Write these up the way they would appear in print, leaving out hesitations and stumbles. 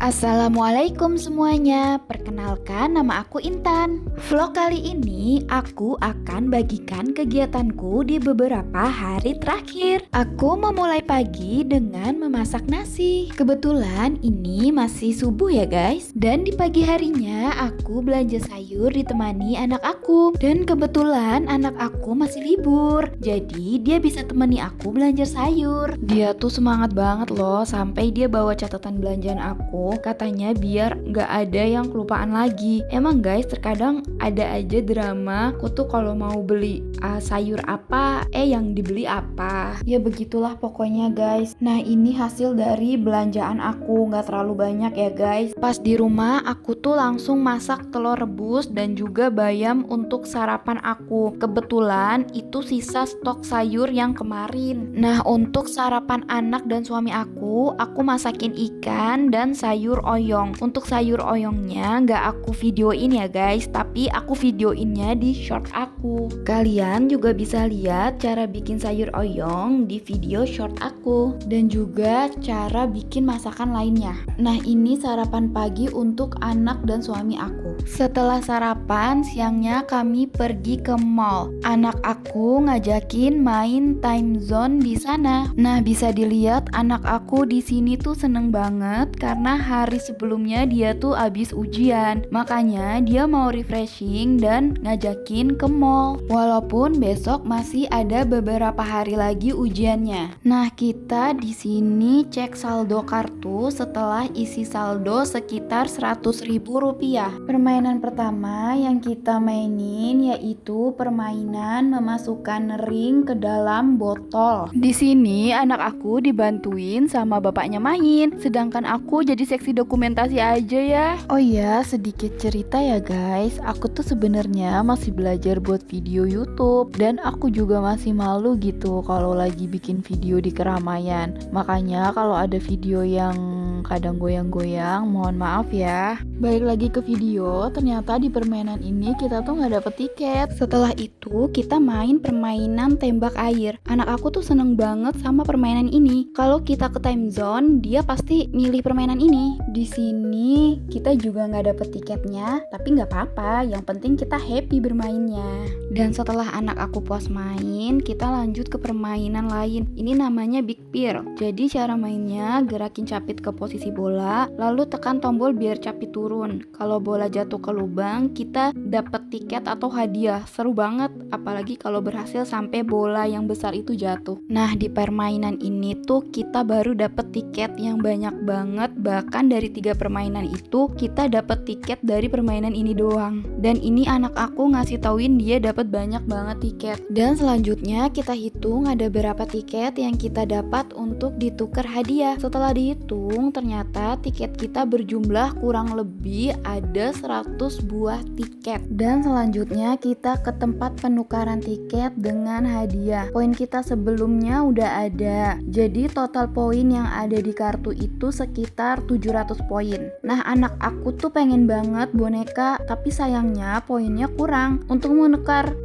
Assalamualaikum semuanya, perkenalkan nama aku Intan. Vlog kali ini aku akan bagikan kegiatanku di beberapa hari terakhir. Aku memulai pagi dengan memasak nasi. Kebetulan ini masih subuh ya guys. Dan di pagi harinya aku belanja sayur ditemani anak aku. Dan kebetulan anak aku masih libur, jadi dia bisa temani aku belanja sayur. Dia tuh semangat banget loh, sampai dia bawa catatan belanjaan aku. Katanya biar nggak ada yang kelupaan lagi. Emang guys, terkadang ada aja drama. Aku tuh kalau mau beli sayur apa, yang dibeli apa. Ya begitulah pokoknya guys. Nah ini hasil dari belanjaan aku, nggak terlalu banyak ya guys. Pas di rumah aku tuh langsung masak telur rebus dan juga bayam untuk sarapan aku. Kebetulan itu sisa stok sayur yang kemarin. Nah untuk sarapan anak dan suami aku masakin ikan dan sayur oyong. Untuk sayur oyongnya nggak aku videoin ya guys, tapi aku videoinnya di short aku. Kalian juga bisa lihat cara bikin sayur oyong di video short aku, dan juga cara bikin masakan lainnya. Nah ini sarapan pagi untuk anak dan suami aku. Setelah sarapan, siangnya kami pergi ke mall. Anak aku ngajakin main time zone di sana. Nah bisa dilihat anak aku di sini tuh seneng banget karena hari sebelumnya dia tuh abis ujian, makanya dia mau refreshing dan ngajakin ke mall. Walaupun besok masih ada beberapa hari lagi ujiannya. Nah kita di sini cek saldo kartu setelah isi saldo sekitar Rp100.000. Permainan pertama yang kita mainin yaitu permainan memasukkan ring ke dalam botol. Di sini anak aku dibantuin sama bapaknya main, sedangkan aku jadi seksi dokumentasi aja ya. Oh iya, sedikit cerita ya guys. Aku tuh sebenarnya masih belajar buat video YouTube, dan aku juga masih malu gitu kalau lagi bikin video di keramaian. Makanya kalau ada video yang kadang goyang-goyang, mohon maaf ya. Balik lagi ke video, ternyata di permainan ini kita tuh nggak dapet tiket. Setelah itu kita main permainan tembak air. Anak aku tuh seneng banget sama permainan ini. Kalau kita ke time zone, dia pasti milih permainan ini. Di sini kita juga nggak dapet tiketnya, tapi nggak apa-apa. Yang penting kita happy bermainnya. Dan setelah anak aku puas main, kita lanjut ke permainan lain. Ini namanya Big Pearl. Jadi cara mainnya gerakin capit ke posisi bola, lalu tekan tombol biar capit turun. Kalau bola jatuh ke lubang, kita dapat tiket atau hadiah. Seru banget, apalagi kalau berhasil sampai bola yang besar itu jatuh. Nah di permainan ini tuh kita baru dapat tiket yang banyak banget. Bahkan dari 3 permainan itu kita dapat tiket dari permainan ini doang. Dan ini anak aku ngasih tauin dia dapat banyak banget tiket. Dan selanjutnya kita hitung ada berapa tiket yang kita dapat untuk ditukar hadiah. Setelah dihitung ternyata tiket kita berjumlah kurang lebih ada 100 buah tiket. Dan selanjutnya kita ke tempat penukaran tiket dengan hadiah. Poin kita sebelumnya udah ada, jadi total poin yang ada di kartu itu sekitar 700 poin. Nah anak aku tuh pengen banget boneka, tapi sayangnya poinnya kurang. Untuk menukar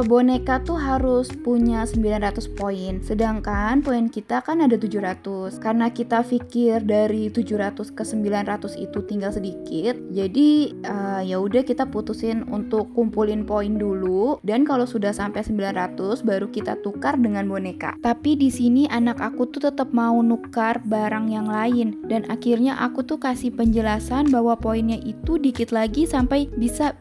boneka tuh harus punya 900 poin, sedangkan poin kita kan ada 700. Karena kita pikir dari 700 ke 900 itu tinggal sedikit, jadi ya udah kita putusin untuk kumpulin poin dulu, dan kalau sudah sampai 900 baru kita tukar dengan boneka. Tapi di sini anak aku tuh tetap mau nukar barang yang lain, dan akhirnya aku tuh kasih penjelasan bahwa poinnya itu dikit lagi sampai bisa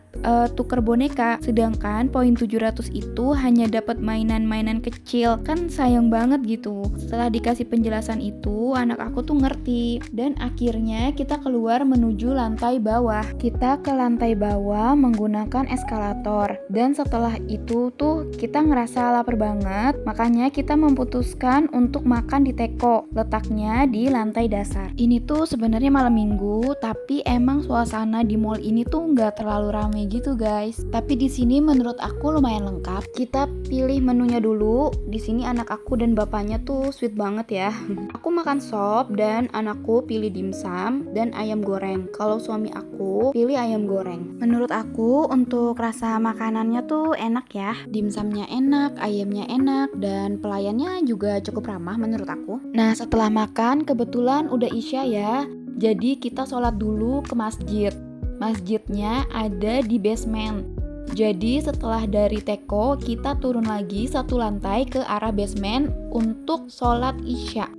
tuker boneka, sedangkan poin 700 itu hanya dapat mainan-mainan kecil. Kan sayang banget gitu. Setelah dikasih penjelasan itu, anak aku tuh ngerti, dan akhirnya kita keluar menuju lantai bawah. Kita ke lantai bawah menggunakan eskalator, dan setelah itu tuh kita ngerasa lapar banget, makanya kita memutuskan untuk makan di teko, letaknya di lantai dasar. Ini tuh sebenarnya malam minggu, tapi emang suasana di mall ini tuh nggak terlalu ramai aneh gitu guys. Tapi di sini menurut aku lumayan lengkap. Kita pilih menunya dulu. Di sini anak aku dan bapaknya tuh sweet banget ya. Aku makan sop dan anakku pilih dimsum dan ayam goreng. Kalau suami aku pilih ayam goreng. Menurut aku untuk rasa makanannya tuh enak ya. Dimsumnya enak, ayamnya enak, dan pelayannya juga cukup ramah menurut aku. Nah setelah makan kebetulan udah isya ya. Jadi kita sholat dulu ke masjid. Masjidnya ada di basement. Jadi setelah dari teko kita turun lagi satu lantai ke arah basement untuk sholat isya.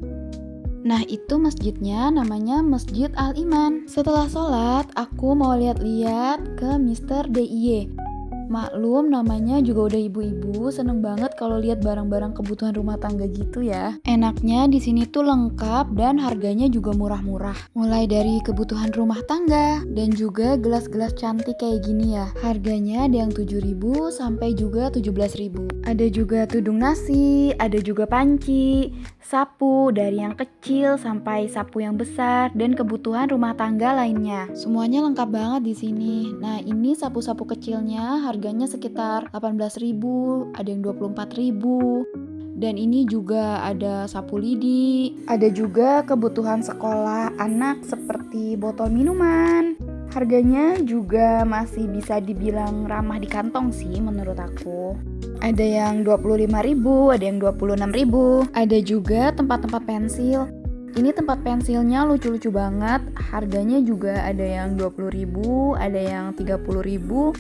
Nah itu masjidnya namanya Masjid Al-Iman. Setelah sholat aku mau lihat-lihat ke Mr. DIY. Maklum namanya juga udah ibu-ibu, seneng banget kalau lihat barang-barang kebutuhan rumah tangga gitu ya. Enaknya di sini tuh lengkap dan harganya juga murah-murah. Mulai dari kebutuhan rumah tangga dan juga gelas-gelas cantik kayak gini ya. Harganya ada yang 7.000 sampai juga 17.000. Ada juga tudung nasi, ada juga panci, sapu dari yang kecil sampai sapu yang besar dan kebutuhan rumah tangga lainnya. Semuanya lengkap banget di sini. Nah, ini sapu-sapu kecilnya harganya sekitar 18.000, ada yang 24.000. Dan ini juga ada sapu lidi. Ada juga kebutuhan sekolah anak seperti botol minuman. Harganya juga masih bisa dibilang ramah di kantong sih menurut aku. Ada yang 25.000, ada yang 26.000. Ada juga tempat-tempat pensil. Ini tempat pensilnya lucu-lucu banget. Harganya juga ada yang 20.000, ada yang 30.000,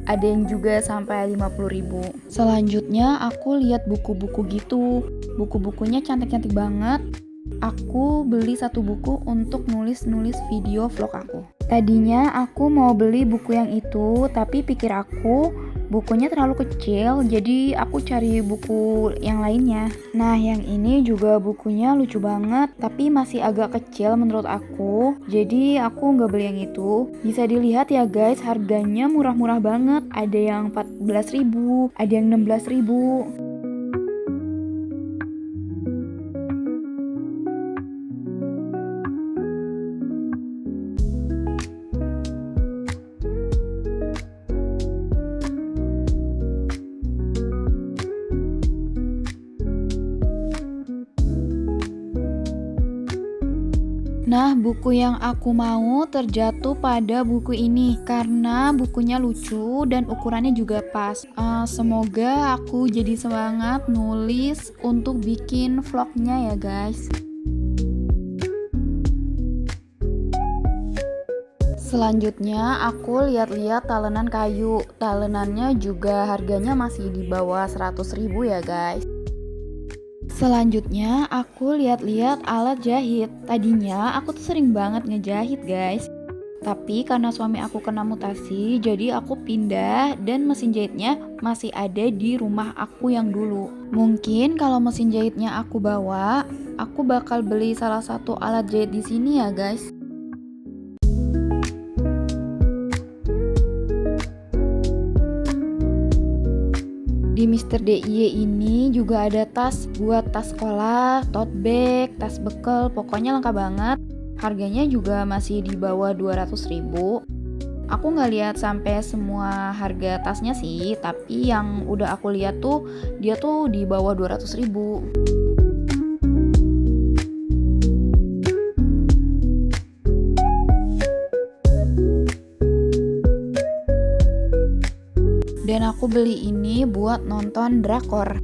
ada yang juga sampai 50.000. Selanjutnya aku lihat buku-buku gitu. Buku-bukunya cantik-cantik banget. Aku beli satu buku untuk nulis-nulis video vlog aku. Tadinya aku mau beli buku yang itu, tapi pikir aku bukunya terlalu kecil, jadi aku cari buku yang lainnya. Nah, yang ini juga bukunya lucu banget, tapi masih agak kecil menurut aku. Jadi aku nggak beli yang itu. Bisa dilihat ya guys, harganya murah-murah banget. Ada yang 14.000, ada yang 16.000. Nah, buku yang aku mau terjatuh pada buku ini karena bukunya lucu dan ukurannya juga pas. Semoga aku jadi semangat nulis untuk bikin vlognya ya guys. Selanjutnya aku lihat-lihat talenan kayu. Talenannya juga harganya masih di bawah 100.000 ya guys. Selanjutnya aku lihat-lihat alat jahit. Tadinya aku tuh sering banget ngejahit guys. Tapi karena suami aku kena mutasi, jadi aku pindah dan mesin jahitnya masih ada di rumah aku yang dulu. Mungkin kalau mesin jahitnya aku bawa, aku bakal beli salah satu alat jahit di sini ya guys. Di Mr. DIY ini juga ada tas buat tas sekolah, tote bag, tas bekal, pokoknya lengkap banget. Harganya juga masih di bawah 200.000. Aku nggak lihat sampai semua harga tasnya sih, tapi yang udah aku lihat tuh dia tuh di bawah 200.000. Dan aku beli ini buat nonton drakor.